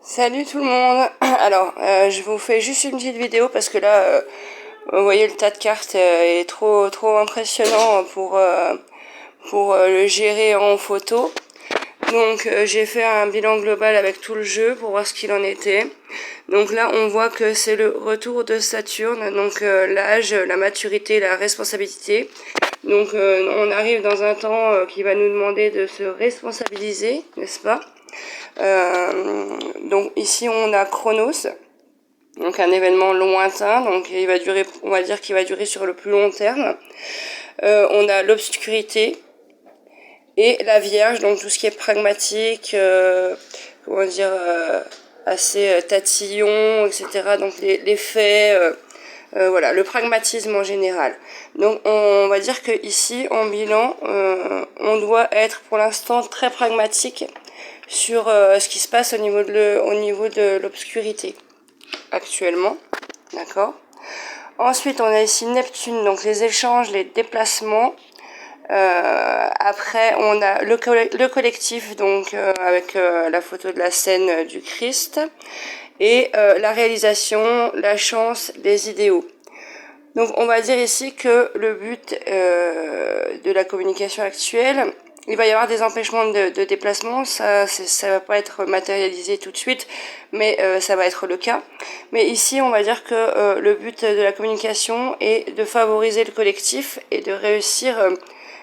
Salut tout le monde. Alors, je vous fais juste une petite vidéo parce que là, vous voyez, le tas de cartes est trop impressionnant pour le gérer en photo. Donc, j'ai fait un bilan global avec tout le jeu pour voir ce qu'il en était. Donc là, on voit que c'est le retour de Saturne, donc l'âge, la maturité, la responsabilité. Donc, on arrive dans un temps qui va nous demander de se responsabiliser, n'est-ce pas? Donc ici on a Chronos, donc un événement lointain, donc il va durer, on va dire qu'il va durer sur le plus long terme. On a l'obscurité et la Vierge, donc tout ce qui est pragmatique, comment dire, assez tatillon, etc. Donc les faits, voilà, le pragmatisme en général. Donc on va dire que ici en bilan, on doit être pour l'instant très pragmatique sur ce qui se passe au niveau de l'obscurité actuellement, d'accord. Ensuite, on a ici Neptune, donc les échanges, les déplacements. Après, on a le collectif, donc avec la photo de la scène du Christ, et la réalisation, la chance, les idéaux. Donc, on va dire ici que le but de la communication actuelle, il va y avoir des empêchements de déplacement, ça va pas être matérialisé tout de suite, mais ça va être le cas. Mais ici, on va dire que le but de la communication est de favoriser le collectif et de réussir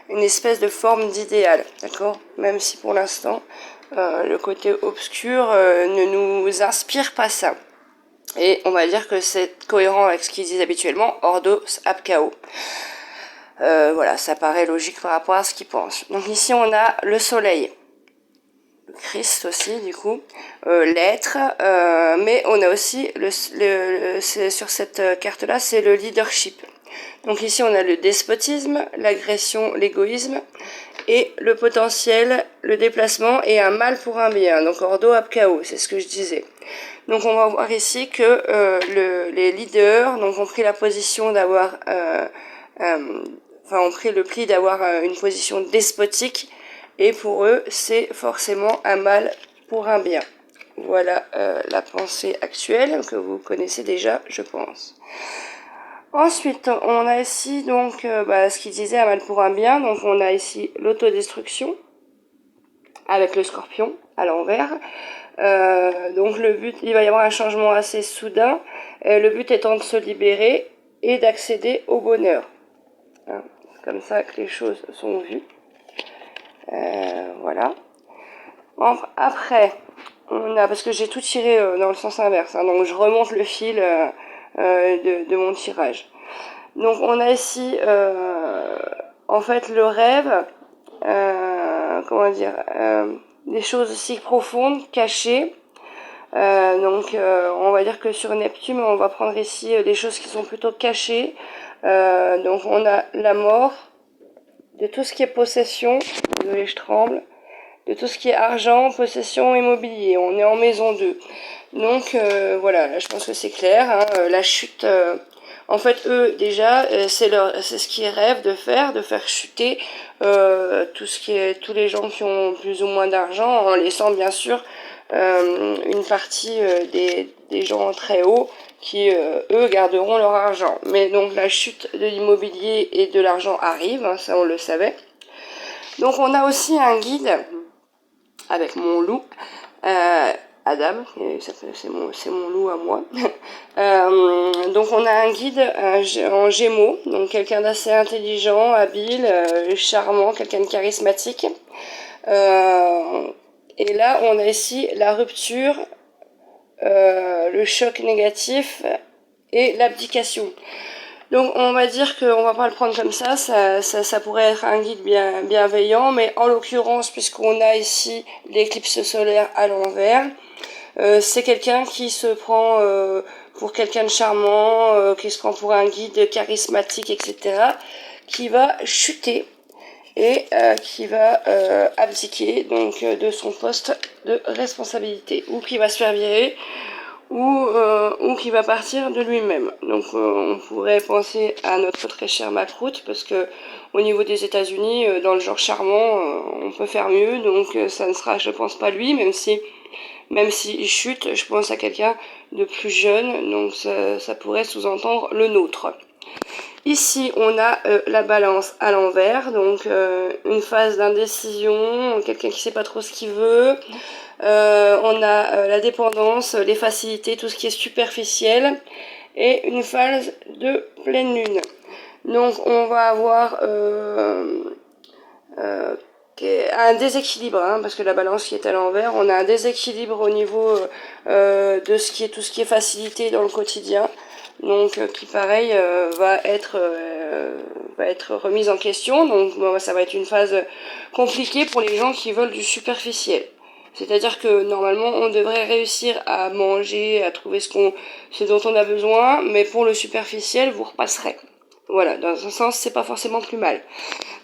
une espèce de forme d'idéal, d'accord? Même si pour l'instant, le côté obscur ne nous inspire pas ça. Et on va dire que c'est cohérent avec ce qu'ils disent habituellement, ordos ab chaos. Voilà, ça paraît logique par rapport à ce qu'ils pensent. Donc ici on a le soleil, le Christ aussi du coup, l'être, mais on a aussi sur cette carte là, c'est le leadership. Donc ici on a le despotisme, l'agression, l'égoïsme et le potentiel, le déplacement et un mal pour un bien. Donc ordo ab chaos, c'est ce que je disais. Donc on va voir ici que les leaders donc ont pris la position d'avoir ont pris le pli d'avoir une position despotique, et pour eux, c'est forcément un mal pour un bien. Voilà la pensée actuelle que vous connaissez déjà, je pense. Ensuite, on a ici donc ce qu'il disait, un mal pour un bien. Donc on a ici l'autodestruction avec le scorpion à l'envers. Donc le but, il va y avoir un changement assez soudain. Le but étant de se libérer et d'accéder au bonheur. Hein, c'est comme ça que les choses sont vues. Voilà. Après, on a, parce que j'ai tout tiré dans le sens inverse, hein, donc je remonte le fil de mon tirage. Donc on a ici en fait le rêve, comment dire, des choses aussi profondes, cachées. On va dire que sur Neptune, on va prendre ici des choses qui sont plutôt cachées. Donc on a la mort, de tout ce qui est possession, désolé je tremble, de tout ce qui est argent, possession, immobilier. On est en maison 2. Donc voilà, là je pense que c'est clair, hein, la chute. En fait, eux déjà, c'est ce qu'ils rêvent de faire chuter tous les gens qui ont plus ou moins d'argent, en laissant bien sûr une partie des gens très hauts qui, eux, garderont leur argent. Mais donc la chute de l'immobilier et de l'argent arrive, hein, ça on le savait. Donc on a aussi un guide avec mon loup, Adam, c'est mon loup à moi. Donc on a un guide en Gémeaux, donc quelqu'un d'assez intelligent, habile, charmant, quelqu'un de charismatique. Et là on a ici la rupture, le choc négatif et l'abdication. Donc on va dire qu'on va pas le prendre comme ça pourrait être un guide bienveillant, mais en l'occurrence, puisqu'on a ici l'éclipse solaire à l'envers, c'est quelqu'un qui se prend pour quelqu'un de charmant, qui se prend pour un guide charismatique, etc., qui va chuter et qui va abdiquer donc de son poste de responsabilité, ou qui va se faire virer, ou qui va partir de lui-même. Donc on pourrait penser à notre très cher Macroute, parce que au niveau des États-Unis, dans le genre charmant, on peut faire mieux, donc ça ne sera, je pense, pas lui, même si il chute, je pense à quelqu'un de plus jeune, donc ça pourrait sous-entendre le nôtre. Ici, on a la balance à l'envers, donc une phase d'indécision, quelqu'un qui sait pas trop ce qu'il veut. On a la dépendance, les facilités, tout ce qui est superficiel, et une phase de pleine lune. Donc, on va avoir un déséquilibre, hein, parce que la balance qui est à l'envers, on a un déséquilibre au niveau de tout ce qui est facilité dans le quotidien. Donc qui pareil va être remise en question. Donc bon, ça va être une phase compliquée pour les gens qui veulent du superficiel. C'est-à-dire que normalement on devrait réussir à manger, à trouver ce dont on a besoin, mais pour le superficiel vous repasserez. Voilà, dans un sens c'est pas forcément plus mal.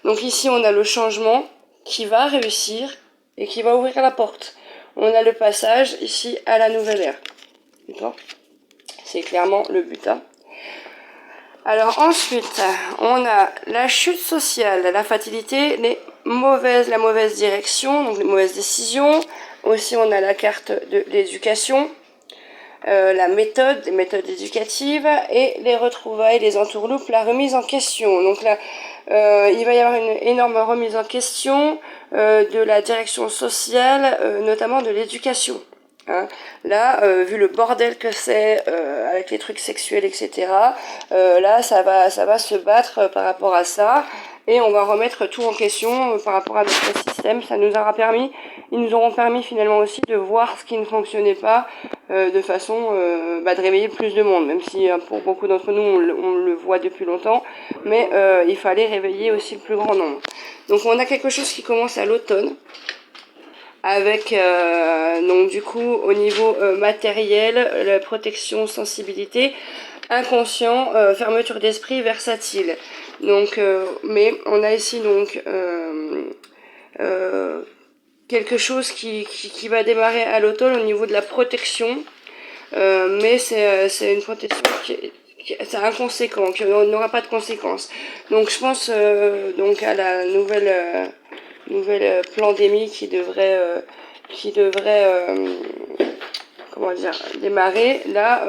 Donc ici on a le changement qui va réussir et qui va ouvrir la porte. On a le passage ici à la nouvelle ère. D'accord ? C'est clairement le but. Hein. Alors ensuite, on a la chute sociale, la fatalité, la mauvaise direction, donc les mauvaises décisions. Aussi, on a la carte de l'éducation, la méthode, les méthodes éducatives et les retrouvailles, les entourloupes, la remise en question. Donc là, il va y avoir une énorme remise en question de la direction sociale, notamment de l'éducation. Hein. Là, vu le bordel que c'est avec les trucs sexuels, etc. Là, ça va se battre par rapport à ça, et on va remettre tout en question par rapport à notre système. Ils nous auront permis finalement aussi de voir ce qui ne fonctionnait pas, de façon de réveiller plus de monde, même si pour beaucoup d'entre nous on le voit depuis longtemps, mais il fallait réveiller aussi le plus grand nombre. Donc on a quelque chose qui commence à l'automne, avec donc du coup au niveau matériel, la protection, sensibilité, inconscient, fermeture d'esprit, versatile. Donc mais on a ici donc quelque chose qui va démarrer à l'automne au niveau de la protection, mais c'est une protection c'est inconséquent, qui n'aura pas de conséquences. Donc je pense donc à la nouvelle pandémie qui devrait comment dire, démarrer. Là,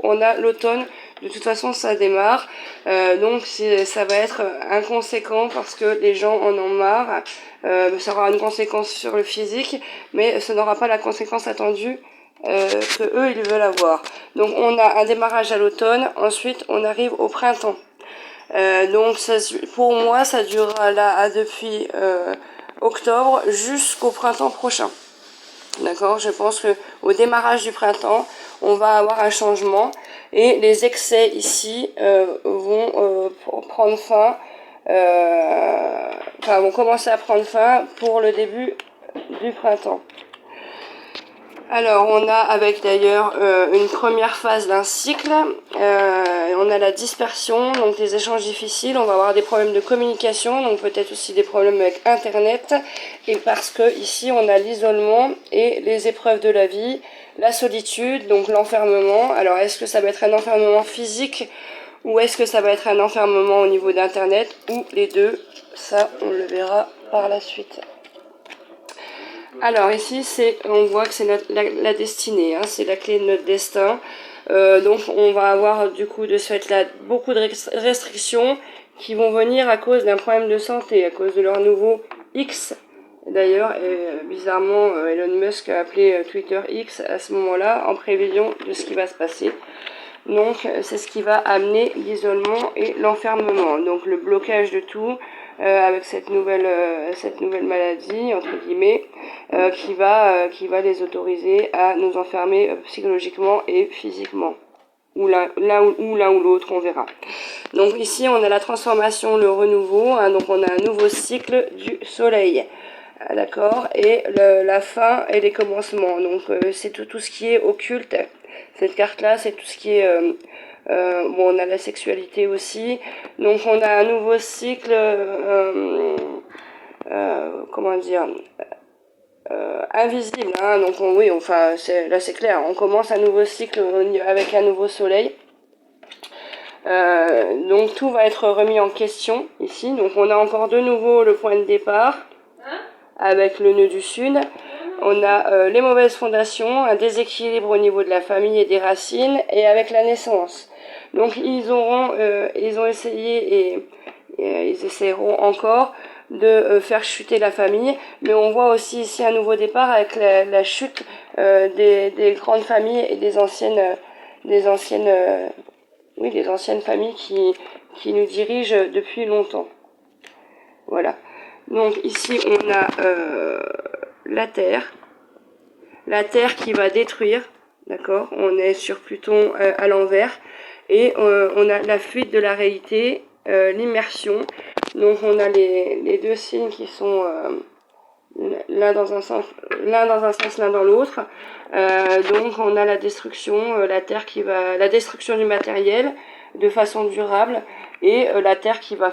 on a l'automne. De toute façon, ça démarre. Donc, ça va être inconséquent parce que les gens en ont marre. Ça aura une conséquence sur le physique, mais ça n'aura pas la conséquence attendue que eux ils veulent avoir. Donc, on a un démarrage à l'automne. Ensuite, on arrive au printemps. Donc, pour moi, ça durera là depuis octobre jusqu'au printemps prochain. D'accord, je pense que au démarrage du printemps, on va avoir un changement et les excès ici vont prendre fin, vont commencer à prendre fin pour le début du printemps. Alors, on a avec d'ailleurs une première phase d'un cycle, on a la dispersion, donc les échanges difficiles, on va avoir des problèmes de communication, donc peut-être aussi des problèmes avec Internet, et parce que ici on a l'isolement et les épreuves de la vie, la solitude, donc l'enfermement. Alors, est-ce que ça va être un enfermement physique ou est-ce que ça va être un enfermement au niveau d'Internet, ou les deux? Ça, on le verra par la suite. Alors ici, on voit que c'est la destinée, hein, c'est la clé de notre destin. Donc on va avoir du coup de ce fait-là beaucoup de restrictions qui vont venir à cause d'un problème de santé, à cause de leur nouveau X. D'ailleurs, bizarrement, Elon Musk a appelé Twitter X à ce moment-là, en prévision de ce qui va se passer. Donc c'est ce qui va amener l'isolement et l'enfermement, donc le blocage de tout, avec cette nouvelle maladie entre guillemets, qui va les autoriser à nous enfermer psychologiquement et physiquement, ou l'un ou l'autre, on verra. Donc ici on a la transformation, le renouveau, hein, donc on a un nouveau cycle du soleil. D'accord, et la fin et les commencements, donc c'est tout ce qui est occulte. Cette carte-là, c'est tout ce qui est bon, on a la sexualité aussi, donc on a un nouveau cycle, comment dire, invisible, hein. Donc oui, enfin là c'est clair, on commence un nouveau cycle avec un nouveau soleil. Donc tout va être remis en question ici. Donc on a encore de nouveau le point de départ avec le nœud du sud. On a les mauvaises fondations, un déséquilibre au niveau de la famille et des racines, et avec la naissance. Donc ils ont essayé et ils essaieront encore de faire chuter la famille, mais on voit aussi ici un nouveau départ avec la chute des grandes familles et des anciennes familles qui nous dirigent depuis longtemps. Voilà. Donc ici on a la Terre qui va détruire, d'accord. On est sur Pluton à l'envers, et on a la fuite de la réalité, l'immersion. Donc on a les deux signes qui sont l'un dans un sens, l'un dans l'autre. Donc on a la destruction, la destruction du matériel de façon durable, et la Terre qui va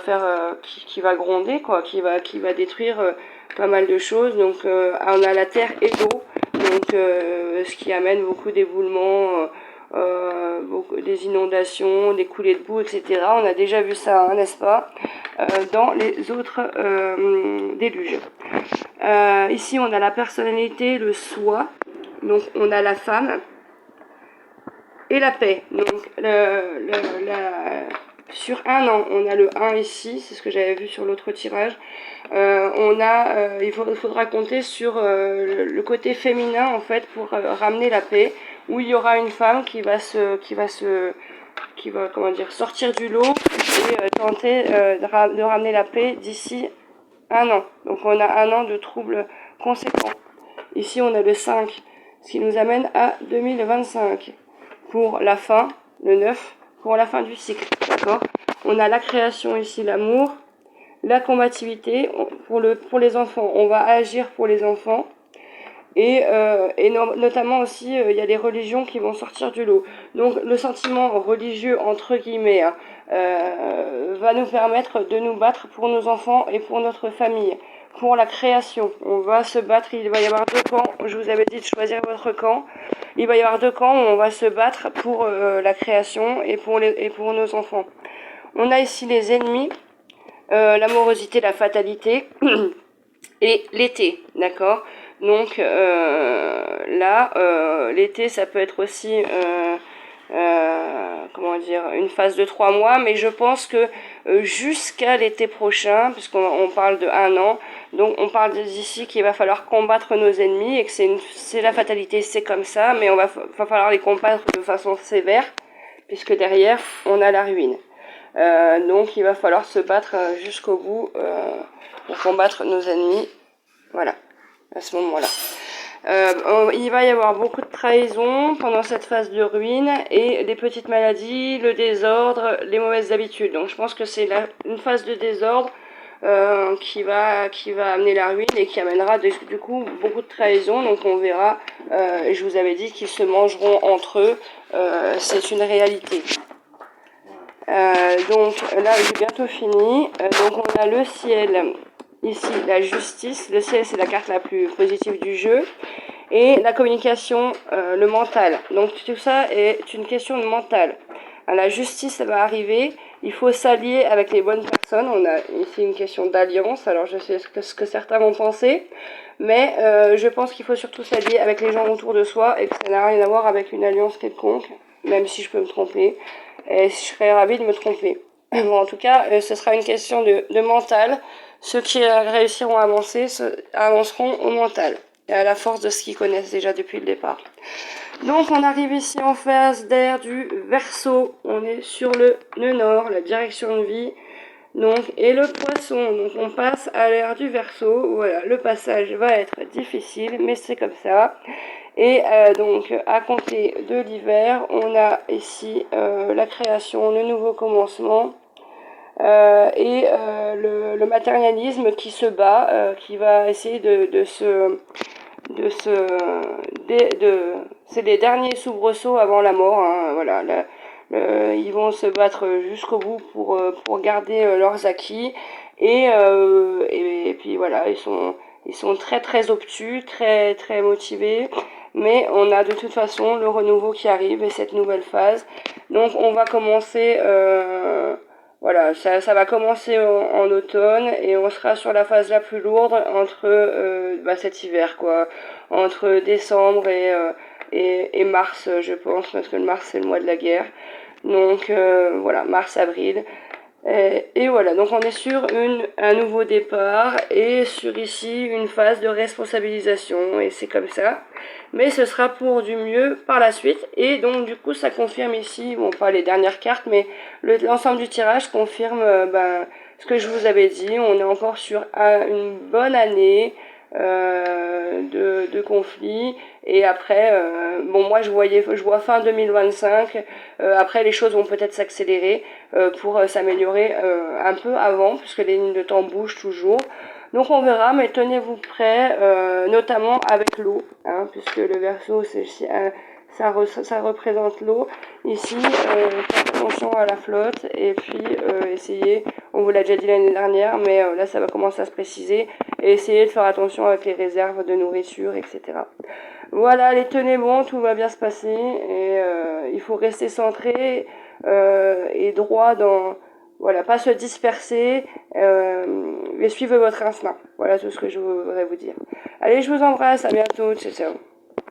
qui va gronder, quoi, qui va détruire pas mal de choses. Donc on a la Terre et l'eau, donc ce qui amène beaucoup d'éboulements, des inondations, des coulées de boue, etc. On a déjà vu ça, hein, n'est-ce pas, dans les autres déluges. Ici on a la personnalité, le soi, donc on a la femme et la paix. Donc sur un an, on a le 1 ici, c'est ce que j'avais vu sur l'autre tirage. Il faudra compter sur le côté féminin, en fait, pour ramener la paix, où il y aura une femme qui va sortir du lot et tenter de ramener la paix d'ici un an. Donc on a un an de troubles conséquents. Ici on a le 5, ce qui nous amène à 2025. Pour la fin, le 9, pour la fin du cycle, d'accord. On a la création ici, l'amour, la combativité. Pour les enfants, on va agir pour les enfants. Et notamment aussi, il y a les religions qui vont sortir du lot. Donc le sentiment religieux, entre guillemets, va nous permettre de nous battre pour nos enfants et pour notre famille. Pour la création, on va se battre, il va y avoir deux camps. Je vous avais dit de choisir votre camp. Il va y avoir deux camps où on va se battre pour la création et pour nos enfants. On a ici les ennemis, l'amorosité, la fatalité et l'été, d'accord. Donc l'été, ça peut être aussi une phase de 3 mois, mais je pense que jusqu'à l'été prochain, puisqu'on parle de 1 an, donc on parle d'ici qu'il va falloir combattre nos ennemis, et que c'est la fatalité, c'est comme ça, mais va falloir les combattre de façon sévère, puisque derrière on a la ruine. Donc il va falloir se battre jusqu'au bout pour combattre nos ennemis. Voilà, à ce moment-là. Il va y avoir beaucoup de trahison pendant cette phase de ruine, et les petites maladies, le désordre, les mauvaises habitudes. Donc je pense que c'est une phase de désordre qui va amener la ruine, et qui amènera du coup beaucoup de trahison. Donc on verra, je vous avais dit qu'ils se mangeront entre eux, c'est une réalité. Donc là j'ai bientôt fini. Donc on a le ciel. Ici, la justice. Le ciel, c'est la carte la plus positive du jeu. Et la communication, le mental. Donc tout ça est une question de mental. La justice, ça va arriver. Il faut s'allier avec les bonnes personnes. On a ici une question d'alliance. Alors je sais ce que certains vont penser. Mais je pense qu'il faut surtout s'allier avec les gens autour de soi, et que ça n'a rien à voir avec une alliance quelconque. Même si je peux me tromper. Et je serais ravie de me tromper. Bon, en tout cas, ce sera une question de mental. Ceux qui réussiront à avancer avanceront au mental et à la force de ce qu'ils connaissent déjà depuis le départ. Donc on arrive ici en phase d'air du Verseau. On est sur le nœud nord, la direction de vie. Donc, et le Poisson. Donc on passe à l'ère du Verseau. Voilà, le passage va être difficile, mais c'est comme ça. Et donc à compter de l'hiver, on a ici la création, le nouveau commencement. Le matérialisme qui se bat, qui va essayer c'est les derniers soubresauts avant la mort, hein, voilà. Ils vont se battre jusqu'au bout pour garder leurs acquis, et puis voilà, Ils sont très très obtus, très très motivés, mais on a de toute façon le renouveau qui arrive et cette nouvelle phase. Donc on va commencer, voilà, ça va commencer en automne et on sera sur la phase la plus lourde entre cet hiver, quoi, entre décembre et mars, je pense, parce que le mars c'est le mois de la guerre. Donc voilà, mars-avril. Et voilà, donc on est sur un nouveau départ et sur ici une phase de responsabilisation et c'est comme ça. Mais ce sera pour du mieux par la suite et donc du coup ça confirme ici, bon pas les dernières cartes, mais l'ensemble du tirage confirme ce que je vous avais dit. On est encore sur une bonne année de conflit et après bon moi je vois fin 2025, après les choses vont peut-être s'accélérer pour s'améliorer un peu avant puisque les lignes de temps bougent toujours, donc on verra, mais tenez-vous prêts, notamment avec l'eau, hein, puisque le Verseau ça représente l'eau. Ici, faites attention à la flotte et puis essayez, on vous l'a déjà dit l'année dernière, mais là ça va commencer à se préciser, et essayez de faire attention avec les réserves de nourriture, etc. Voilà, les tenez bon, tout va bien se passer et il faut rester centré et droit dans... Voilà, pas se disperser et suivre votre instinct. Voilà tout ce que je voudrais vous dire. Allez, je vous embrasse, à bientôt, ciao ciao.